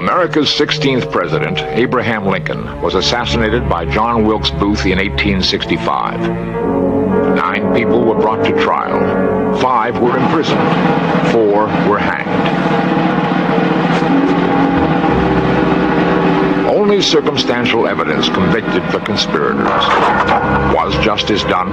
America's 16th president, Abraham Lincoln, was assassinated by John Wilkes Booth in 1865. 9 people were brought to trial. 5 were imprisoned. 4 were hanged. Only circumstantial evidence convicted the conspirators. Was justice done?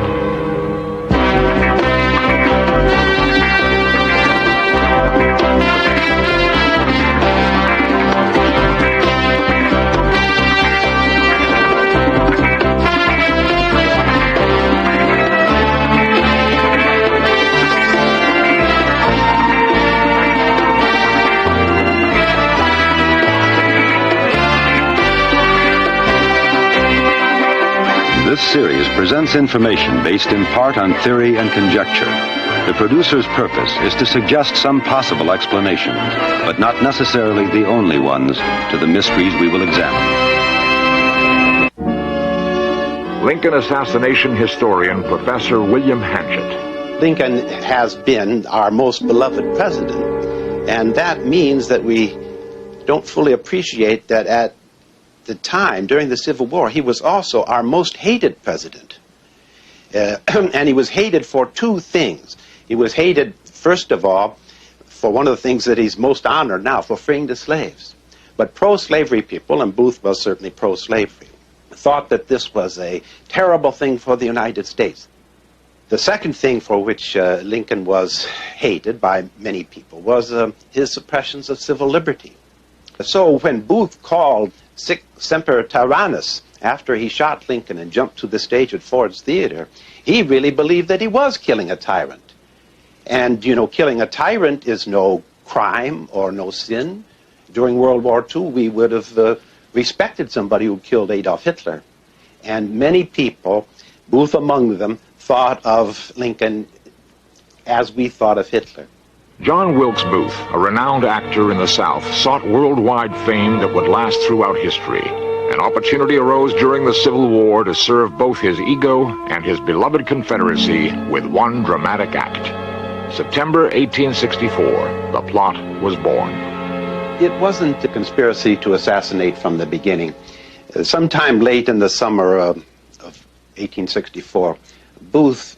This series presents information based in part on theory and conjecture. The producer's purpose is to suggest some possible explanations, but not necessarily the only ones, to the mysteries we will examine. Lincoln assassination historian Professor William Hanchett. Lincoln has been our most beloved president, and that means that we don't fully appreciate that at the time, during the Civil War, he was also our most hated president. And he was hated for 2 things. He was hated, first of all, for one of the things that he's most honored now, for freeing the slaves. But pro-slavery people, and Booth was certainly pro-slavery, thought that this was a terrible thing for the United States. The second thing for which Lincoln was hated by many people was his suppressions of civil liberty. So when Booth called Sic Semper Tyrannis after he shot Lincoln and jumped to the stage at Ford's Theater, he really believed that he was killing a tyrant. And, you know, killing a tyrant is no crime or no sin. During World War II, we would have respected somebody who killed Adolf Hitler. And many people, Booth among them, thought of Lincoln as we thought of Hitler. John Wilkes Booth, a renowned actor in the South, sought worldwide fame that would last throughout history. An opportunity arose during the Civil War to serve both his ego and his beloved Confederacy with one dramatic act. September 1864, the plot was born. It wasn't a conspiracy to assassinate from the beginning. Sometime late in the summer of 1864, Booth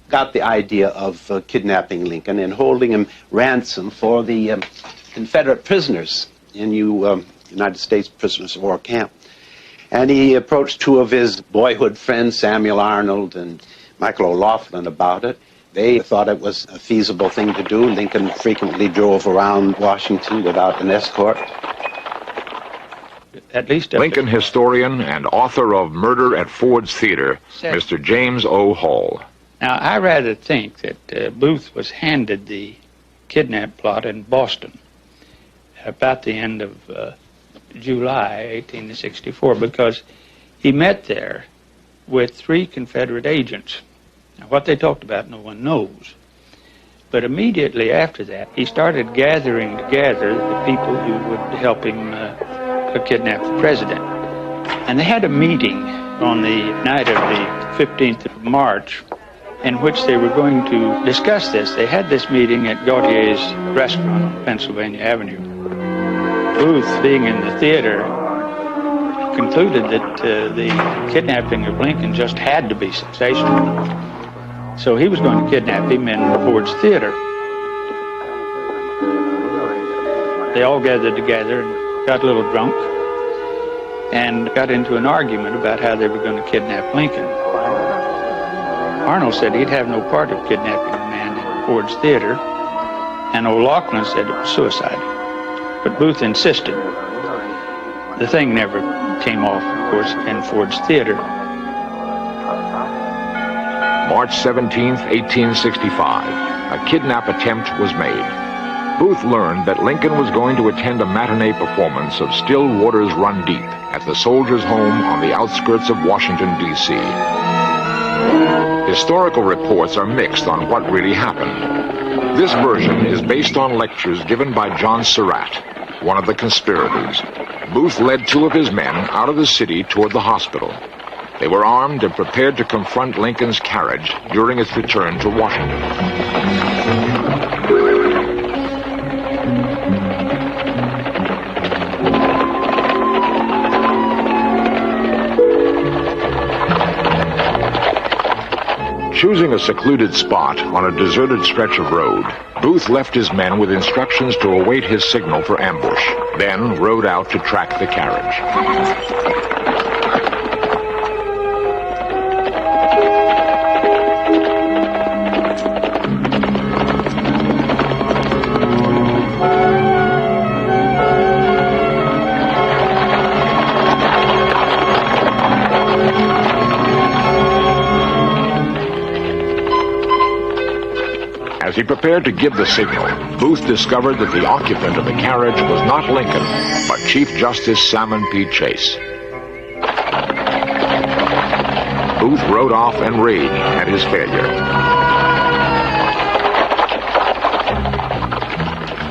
got the idea of kidnapping Lincoln and holding him ransom for the Confederate prisoners in United States prisoners of war camp. And he approached 2 of his boyhood friends, Samuel Arnold and Michael O'Laughlin, about it. They thought it was a feasible thing to do. Lincoln frequently drove around Washington without an escort. At least Lincoln historian and author of Murder at Ford's Theater, Mr. James O. Hall. Now, I rather think that Booth was handed the kidnap plot in Boston about the end of July 1864, because he met there with 3 Confederate agents. Now, what they talked about, no one knows. But immediately after that, he started gathering together the people who would help him kidnap the president. And they had a meeting on the night of the 15th of March, in which they were going to discuss this. They had this meeting at Gautier's restaurant on Pennsylvania Avenue. Booth, being in the theater, concluded that the kidnapping of Lincoln just had to be sensational. So he was going to kidnap him in Ford's Theater. They all gathered together and got a little drunk and got into an argument about how they were going to kidnap Lincoln. Arnold said he'd have no part of kidnapping a man in Ford's Theater, and O'Laughlin said it was suicide. But Booth insisted. The thing never came off, of course, in Ford's Theater. March 17th, 1865, a kidnap attempt was made. Booth learned that Lincoln was going to attend a matinee performance of Still Waters Run Deep at the Soldiers' Home on the outskirts of Washington, D.C. Historical reports are mixed on what really happened. This version is based on lectures given by John Surratt, one of the conspirators. Booth led 2 of his men out of the city toward the hospital. They were armed and prepared to confront Lincoln's carriage during its return to Washington. Choosing a secluded spot on a deserted stretch of road, Booth left his men with instructions to await his signal for ambush, then rode out to track the carriage. As he prepared to give the signal, Booth discovered that the occupant of the carriage was not Lincoln, but Chief Justice Salmon P. Chase. Booth rode off enraged at his failure.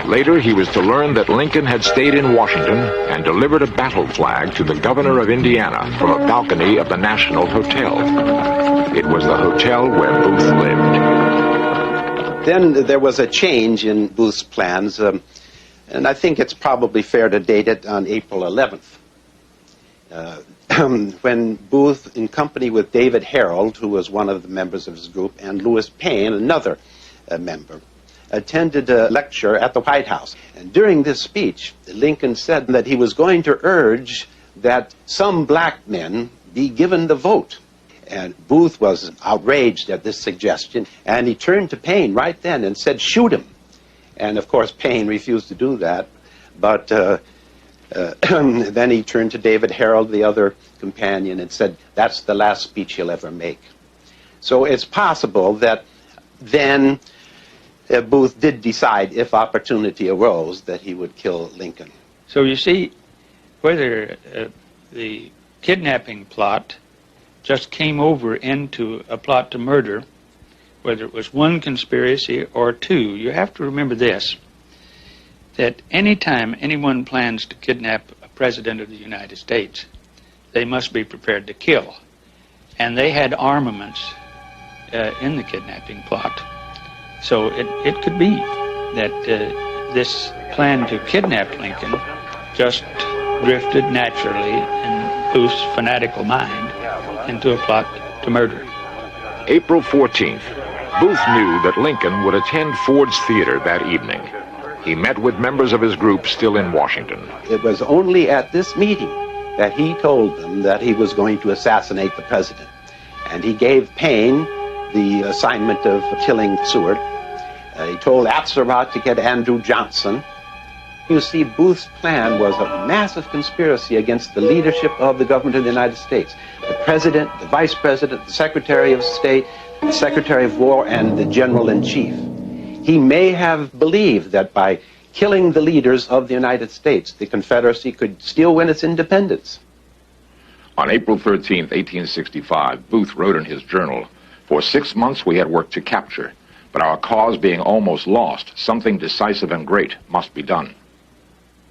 Later, he was to learn that Lincoln had stayed in Washington and delivered a battle flag to the governor of Indiana from a balcony of the National Hotel. It was the hotel where Booth lived. Then there was a change in Booth's plans, and I think it's probably fair to date it on April 11th, when Booth, in company with David Harold, who was one of the members of his group, and Lewis Payne, another member, attended a lecture at the White House. And during this speech, Lincoln said that he was going to urge that some black men be given the vote. And Booth was outraged at this suggestion, and he turned to Payne right then and said, "Shoot him." And of course, Payne refused to do that, but then he turned to David Harold, the other companion, and said, "That's the last speech he'll ever make." So it's possible that then Booth did decide, if opportunity arose, that he would kill Lincoln. So you see, whether the kidnapping plot just came over into a plot to murder, whether it was one conspiracy or two, you have to remember this, that anytime anyone plans to kidnap a president of the United States, they must be prepared to kill. And they had armaments in the kidnapping plot. So it could be that this plan to kidnap Lincoln just drifted naturally in Booth's fanatical mind into a plot to murder. April 14th, Booth knew that Lincoln would attend Ford's Theater that evening. He met with members of his group still in Washington. It was only at this meeting that he told them that he was going to assassinate the president. And he gave Payne the assignment of killing Seward. He told Atzerodt to get Andrew Johnson. You see, Booth's plan was a massive conspiracy against the leadership of the government of the United States. The president, the vice president, the secretary of state, the secretary of war, and the general-in-chief. He may have believed that by killing the leaders of the United States, the Confederacy could still win its independence. On April 13th, 1865, Booth wrote in his journal, "For 6 months we had work to capture, but our cause being almost lost, something decisive and great must be done."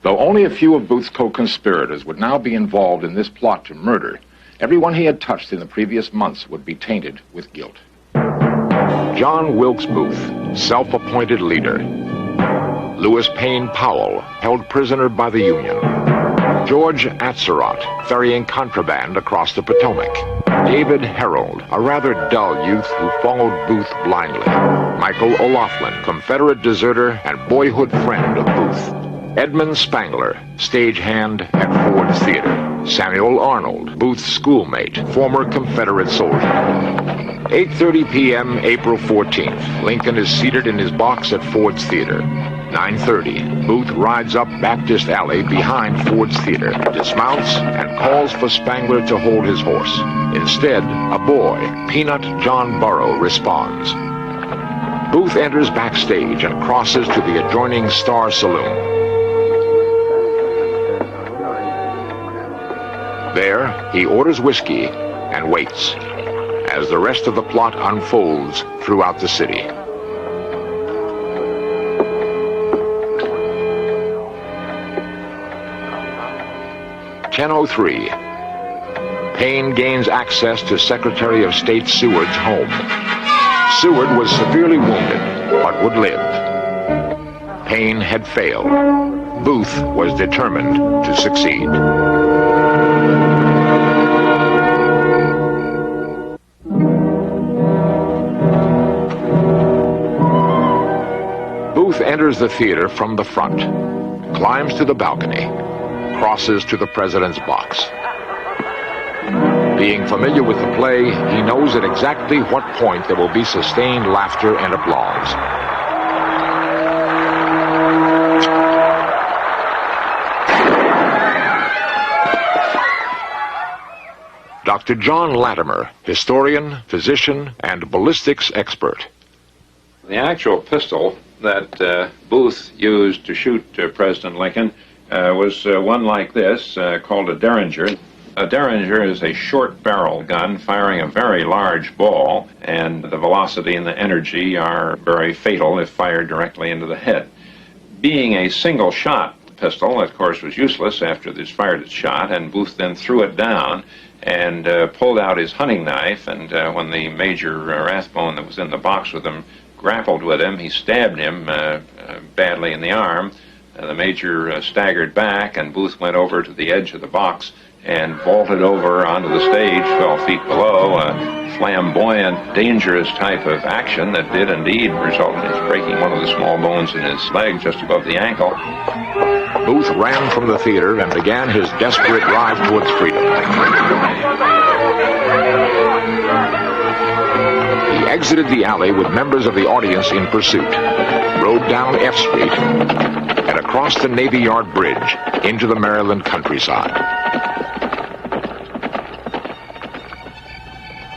Though only a few of Booth's co-conspirators would now be involved in this plot to murder, everyone he had touched in the previous months would be tainted with guilt. John Wilkes Booth, self-appointed leader. Lewis Payne Powell, held prisoner by the Union. George Atzerodt, ferrying contraband across the Potomac. David Harold, a rather dull youth who followed Booth blindly. Michael O'Laughlin, Confederate deserter and boyhood friend of Booth. Edmund Spangler, stagehand at Ford's Theater. Samuel Arnold, Booth's schoolmate, former Confederate soldier. 8:30 p.m., April 14th. Lincoln is seated in his box at Ford's Theater. 9:30, Booth rides up Baptist Alley behind Ford's Theater, dismounts, and calls for Spangler to hold his horse. Instead, a boy, Peanut John Burrow, responds. Booth enters backstage and crosses to the adjoining Star Saloon. There, he orders whiskey and waits as the rest of the plot unfolds throughout the city. "10:03. Payne gains access to Secretary of State Seward's home. Seward was severely wounded, but would live. Payne had failed. Booth was determined to succeed. enters the theater from the front, climbs to the balcony, crosses to the president's box. Being familiar with the play, he knows at exactly what point there will be sustained laughter and applause. Dr. John Latimer, historian, physician, and ballistics expert. The actual pistol that Booth used to shoot President Lincoln was one like this, called a Derringer. A Derringer is a short barrel gun firing a very large ball, and the velocity and the energy are very fatal if fired directly into the head. Being a single shot pistol, of course, was useless after it was fired its shot, and Booth then threw it down and pulled out his hunting knife, and when the Major Rathbone that was in the box with him grappled with him, he stabbed him badly in the arm. The Major staggered back, and Booth went over to the edge of the box and vaulted over onto the stage 12 feet below, a flamboyant, dangerous type of action that did indeed result in his breaking one of the small bones in his leg just above the ankle. Booth ran from the theater and began his desperate drive towards freedom. He exited the alley with members of the audience in pursuit, rode down F Street, and across the Navy Yard Bridge into the Maryland countryside.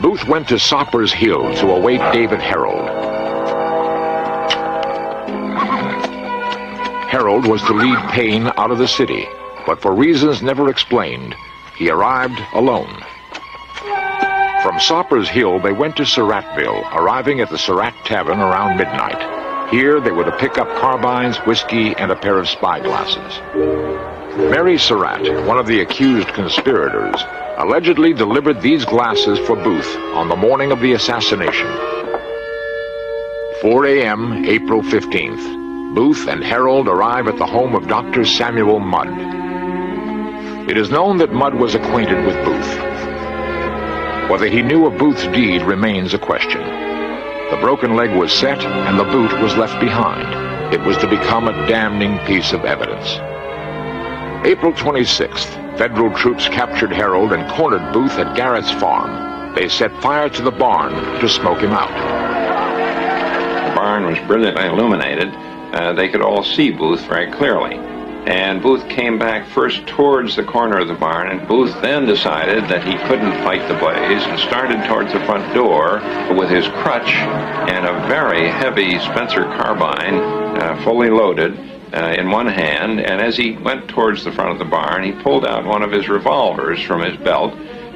Booth went to Soppers Hill to await David Herold. Herold was to lead Payne out of the city, but for reasons never explained, he arrived alone. From Soppers Hill, they went to Surrattville, arriving at the Surratt Tavern around midnight. Here, they were to pick up carbines, whiskey, and a pair of spyglasses. Mary Surratt, one of the accused conspirators, allegedly delivered these glasses for Booth on the morning of the assassination. 4 a.m., April 15th. Booth and Herold arrive at the home of Dr. Samuel Mudd. It is known that Mudd was acquainted with Booth. Whether he knew of Booth's deed remains a question. The broken leg was set, and the boot was left behind. It was to become a damning piece of evidence. April 26th, federal troops captured Herold and cornered Booth at Garrett's farm. They set fire to the barn to smoke him out. The barn was brilliantly illuminated. They could all see Booth very clearly. And Booth came back first towards the corner of the barn, and Booth then decided that he couldn't fight the blaze and started towards the front door with his crutch and a very heavy Spencer carbine, fully loaded, in one hand, and as he went towards the front of the barn, he pulled out one of his revolvers from his belt,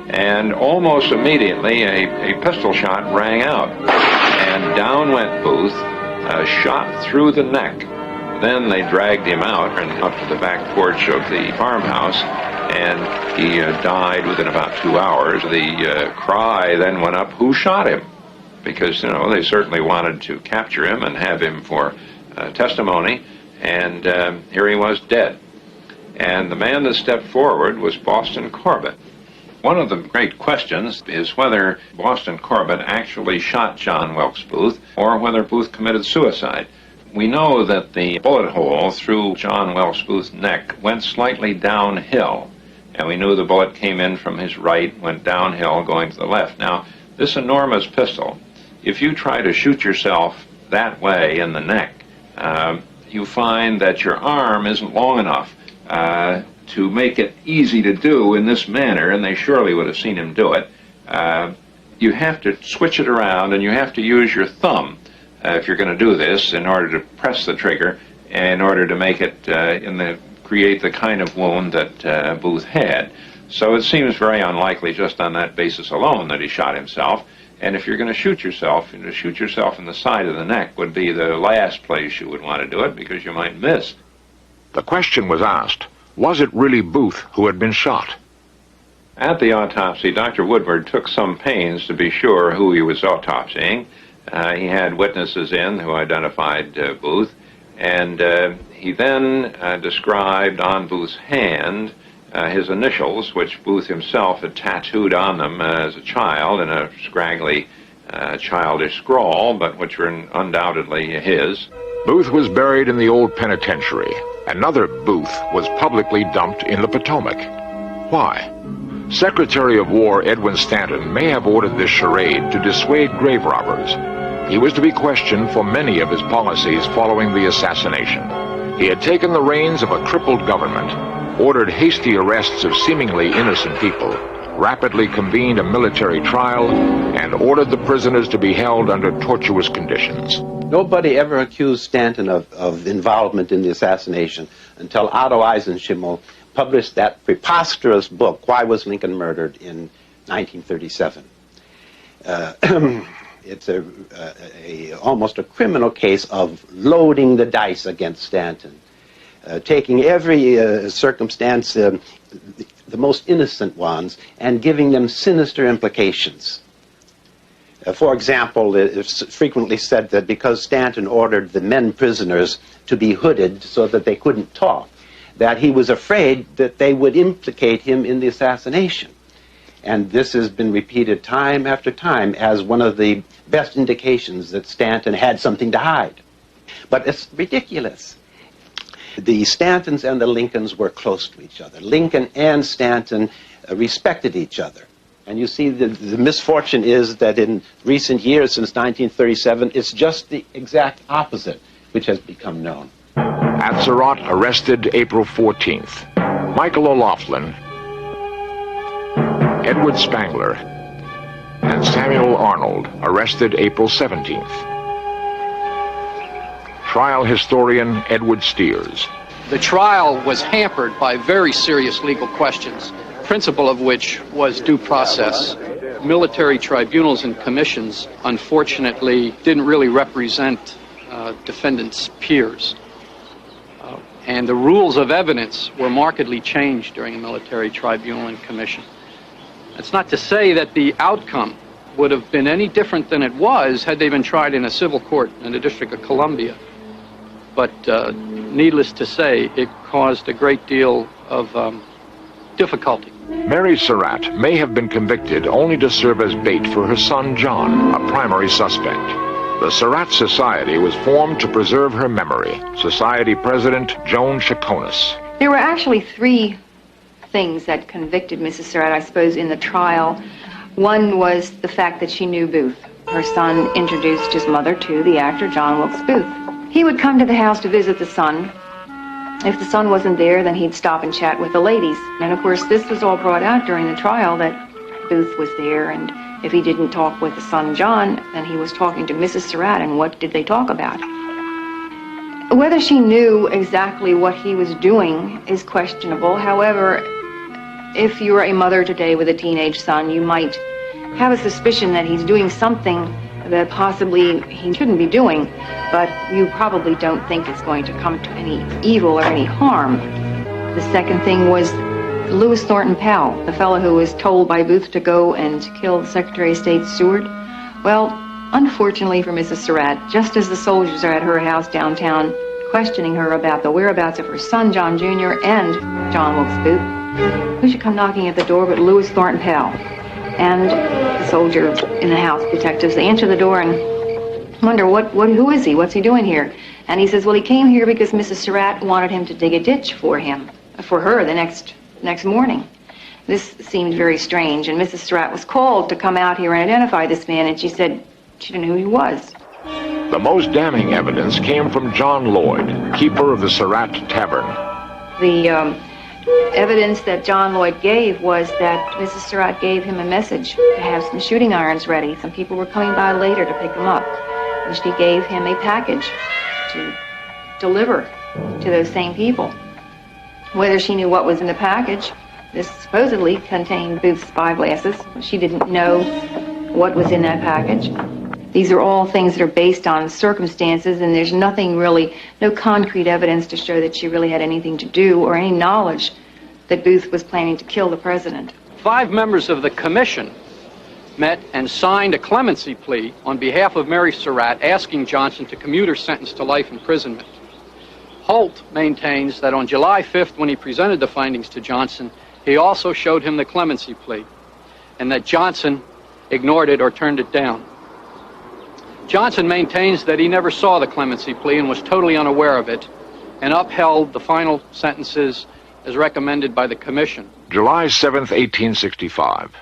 and almost immediately a pistol shot rang out, and down went Booth, shot through the neck. Then they dragged him out and up to the back porch of the farmhouse, and he died within about 2 hours. The cry then went up, "Who shot him?" Because, they certainly wanted to capture him and have him for testimony. And here he was dead. And the man that stepped forward was Boston Corbett. One of the great questions is whether Boston Corbett actually shot John Wilkes Booth or whether Booth committed suicide. We know that the bullet hole through John Wilkes Booth's neck went slightly downhill. And we knew the bullet came in from his right, went downhill, going to the left. Now, this enormous pistol, if you try to shoot yourself that way in the neck, you find that your arm isn't long enough to make it easy to do in this manner, and they surely would have seen him do it. You have to switch it around, and you have to use your thumb if you're going to do this in order to press the trigger, in order to make it create the kind of wound that Booth had. So it seems very unlikely just on that basis alone that he shot himself. And if you're going to shoot yourself, to shoot yourself in the side of the neck would be the last place you would want to do it because you might miss. The question was asked, was it really Booth who had been shot? At the autopsy, Dr. Woodward took some pains to be sure who he was autopsying. He had witnesses in who identified Booth, and he then described on Booth's hand his initials, which Booth himself had tattooed on them as a child in a scraggly, childish scrawl, but which were undoubtedly his. Booth was buried in the old penitentiary. Another Booth was publicly dumped in the Potomac. Why? Secretary of War Edwin Stanton may have ordered this charade to dissuade grave robbers. He was to be questioned for many of his policies following the assassination. He had taken the reins of a crippled government, ordered hasty arrests of seemingly innocent people, rapidly convened a military trial, and ordered the prisoners to be held under tortuous conditions. Nobody ever accused Stanton of involvement in the assassination until Otto Eisenschimmel published that preposterous book, Why Was Lincoln Murdered, in 1937. It's almost a criminal case of loading the dice against Stanton, taking every circumstance, the most innocent ones, and giving them sinister implications. For example, it's frequently said that because Stanton ordered the men prisoners to be hooded so that they couldn't talk, that he was afraid that they would implicate him in the assassination. And this has been repeated time after time as one of the best indications that Stanton had something to hide. But it's ridiculous. The Stantons and the Lincolns were close to each other. Lincoln and Stanton respected each other. And you see, the misfortune is that in recent years, since 1937, it's just the exact opposite which has become known. Atzerodt arrested April 14th. Michael O'Laughlin, Edward Spangler, and Samuel Arnold arrested April 17th. Trial historian Edward Steers. The trial was hampered by very serious legal questions, principal of which was due process. Military tribunals and commissions, unfortunately, didn't really represent defendants' peers. And the rules of evidence were markedly changed during a military tribunal and commission. That's not to say that the outcome would have been any different than it was had they been tried in a civil court in the District of Columbia. But needless to say, it caused a great deal of difficulty. Mary Surratt may have been convicted only to serve as bait for her son John, a primary suspect. The Surratt Society was formed to preserve her memory. Society President Joan Chaconas. There were actually three things that convicted Mrs. Surratt, I suppose, in the trial. One was the fact that she knew Booth. Her son introduced his mother to the actor John Wilkes Booth. He would come to the house to visit the son. If the son wasn't there, then he'd stop and chat with the ladies. And of course, this was all brought out during the trial, that Booth was there, and if he didn't talk with the son John, then he was talking to Mrs. Surratt, and what did they talk about? Whether she knew exactly what he was doing is questionable. However, if you're a mother today with a teenage son, you might have a suspicion that he's doing something that possibly he shouldn't be doing, but you probably don't think it's going to come to any evil or any harm. The second thing was Lewis Thornton Powell, the fellow who was told by Booth to go and kill the Secretary of State Seward. Well, unfortunately for Mrs. Surratt, just as the soldiers are at her house downtown questioning her about the whereabouts of her son, John Jr., and John Wilkes Booth, who should come knocking at the door but Lewis Thornton Powell? And the soldier in the house, detectives, they answer the door and wonder, who is he? What's he doing here? And he says, well, he came here because Mrs. Surratt wanted him to dig a ditch for her the next morning. This seemed very strange, and Mrs. Surratt was called to come out here and identify this man, and she said she didn't know who he was. The most damning evidence came from John Lloyd, keeper of the Surratt Tavern. The evidence that John Lloyd gave was that Mrs. Surratt gave him a message to have some shooting irons ready. Some people were coming by later to pick them up, and she gave him a package to deliver to those same people. Whether she knew what was in the package, this supposedly contained Booth's spyglasses. She didn't know what was in that package. These are all things that are based on circumstances, and there's nothing really, no concrete evidence to show that she really had anything to do or any knowledge that Booth was planning to kill the president. 5 members of the commission met and signed a clemency plea on behalf of Mary Surratt, asking Johnson to commute her sentence to life imprisonment. Holt maintains that on July 5th, when he presented the findings to Johnson, he also showed him the clemency plea, and that Johnson ignored it or turned it down. Johnson maintains that he never saw the clemency plea and was totally unaware of it, and upheld the final sentences as recommended by the commission. July 7th, 1865.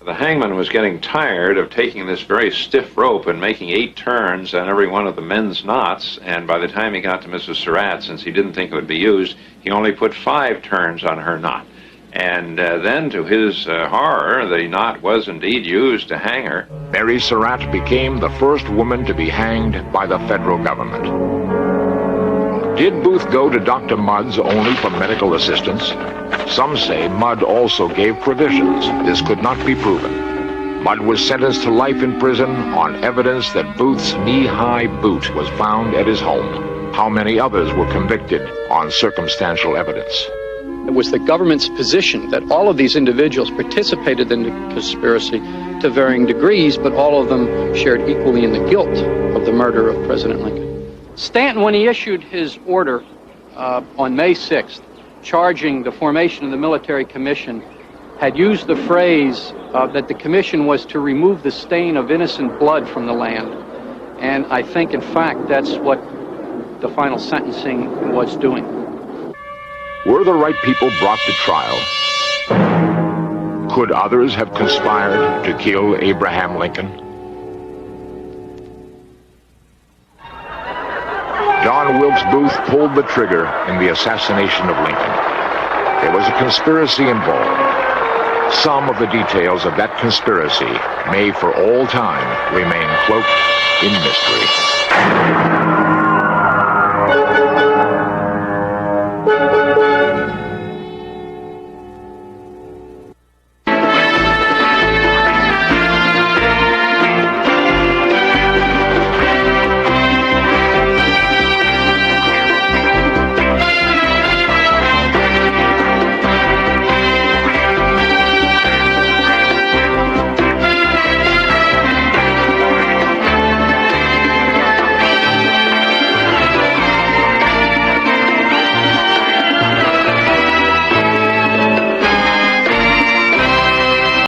The hangman was getting tired of taking this very stiff rope and making 8 turns on every one of the men's knots, and by the time he got to Mrs. Surratt, since he didn't think it would be used, he only put 5 turns on her knot. And then, to his horror, the knot was indeed used to hang her. Mary Surratt became the first woman to be hanged by the federal government. Did Booth go to Dr. Mudd's only for medical assistance? Some say Mudd also gave provisions. This could not be proven. Mudd was sentenced to life in prison on evidence that Booth's knee-high boot was found at his home. How many others were convicted on circumstantial evidence? It was the government's position that all of these individuals participated in the conspiracy to varying degrees, but all of them shared equally in the guilt of the murder of President Lincoln. Stanton, when he issued his order on May 6th, charging the formation of the military commission, had used the phrase that the commission was to remove the stain of innocent blood from the land. And I think, in fact, that's what the final sentencing was doing. Were the right people brought to trial? Could others have conspired to kill Abraham Lincoln? John Wilkes Booth pulled the trigger in the assassination of Lincoln. There was a conspiracy involved. Some of the details of that conspiracy may for all time remain cloaked in mystery.